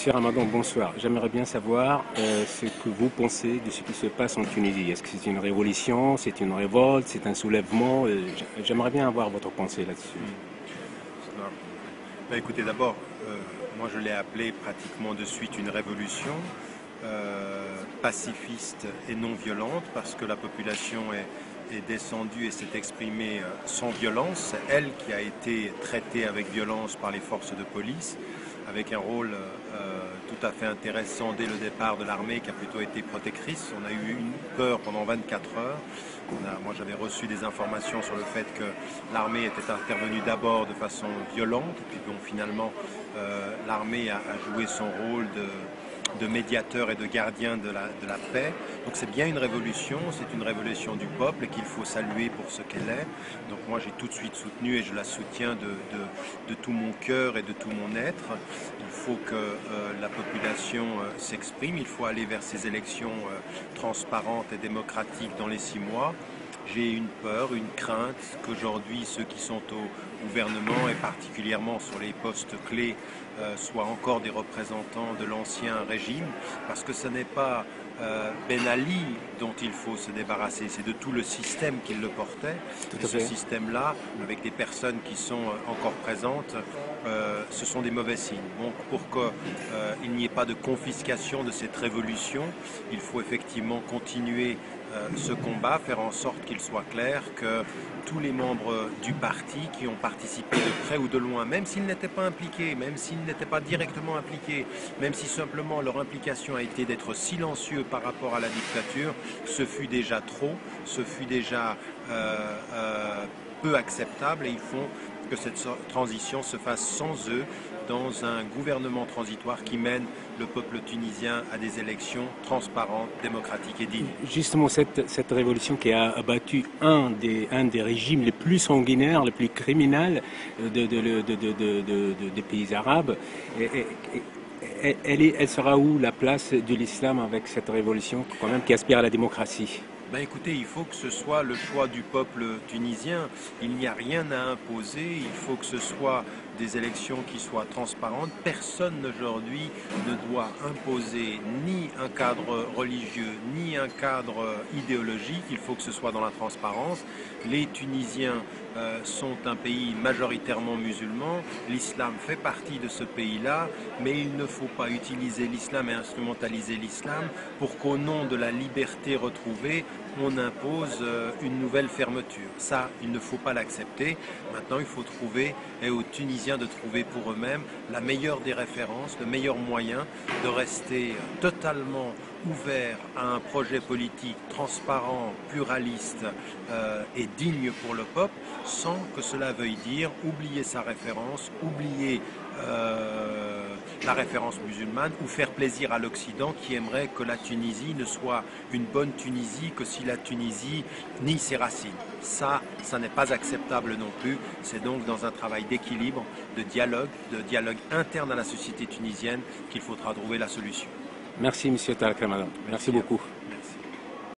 Monsieur Ramadan, bonsoir. J'aimerais bien savoir ce que vous pensez de ce qui se passe en Tunisie. Est-ce que c'est une révolution, c'est une révolte, c'est un soulèvement? J'aimerais bien avoir votre pensée là-dessus. Écoutez, d'abord, moi je l'ai appelé pratiquement de suite une révolution pacifiste et non violente, parce que la population est descendue et s'est exprimée sans violence. C'est elle qui a été traitée avec violence par les forces de police, avec un rôle tout à fait intéressant dès le départ de l'armée, qui a plutôt été protectrice. On a eu une peur pendant 24 heures. Moi j'avais reçu des informations sur le fait que l'armée était intervenue d'abord de façon violente, et puis bon, finalement l'armée a joué son rôle de médiateur et de gardien de la paix. Donc c'est bien une révolution, c'est une révolution du peuple et qu'il faut saluer pour ce qu'elle est. Donc moi j'ai tout de suite soutenu et je la soutiens de tout mon cœur et de tout mon être. Il faut que la population s'exprime, il faut aller vers ces élections transparentes et démocratiques dans les 6 mois. J'ai une peur, une crainte qu'aujourd'hui ceux qui sont au gouvernement et particulièrement sur les postes clés soient encore des représentants de l'ancien régime, parce que ce n'est pas Ben Ali dont il faut se débarrasser, c'est de tout le système qui le portait. Et ce système-là, avec des personnes qui sont encore présentes, ce sont des mauvais signes. Donc pour qu'il n'y ait pas de confiscation de cette révolution, il faut effectivement continuer ce combat, faire en sorte qu'il soit clair que tous les membres du parti qui ont participé de près ou de loin, même s'ils n'étaient pas impliqués, même s'ils n'étaient pas directement impliqués, même si simplement leur implication a été d'être silencieux par rapport à la dictature, ce fut déjà trop, ce fut déjà peu acceptable, et il faut que cette transition se fasse sans eux, dans un gouvernement transitoire qui mène le peuple tunisien à des élections transparentes, démocratiques et dignes. Justement, cette révolution qui a abattu un des régimes les plus sanguinaires, les plus criminels des pays arabes, elle sera où la place de l'islam avec cette révolution quand même qui aspire à la démocratie? Écoutez, il faut que ce soit le choix du peuple tunisien. Il n'y a rien à imposer. Il faut que ce soit des élections qui soient transparentes. Personne aujourd'hui ne doit imposer ni un cadre religieux, ni un cadre idéologique. Il faut que ce soit dans la transparence. Les Tunisiens sont un pays majoritairement musulman. L'islam fait partie de ce pays-là, mais il ne faut pas utiliser l'islam et instrumentaliser l'islam pour qu'au nom de la liberté retrouvée, on impose une nouvelle fermeture. Ça, il ne faut pas l'accepter. Maintenant, il faut trouver, et aux Tunisiens de trouver pour eux-mêmes, la meilleure des références, le meilleur moyen de rester totalement ouvert à un projet politique transparent, pluraliste et digne pour le peuple, sans que cela veuille dire oublier sa référence, oublier la référence musulmane, ou faire plaisir à l'Occident qui aimerait que la Tunisie ne soit une bonne Tunisie que si la Tunisie nie ses racines. Ça n'est pas acceptable non plus. C'est donc dans un travail d'équilibre, de dialogue interne à la société tunisienne qu'il faudra trouver la solution. Merci, Monsieur Talak Ramadan. Merci beaucoup.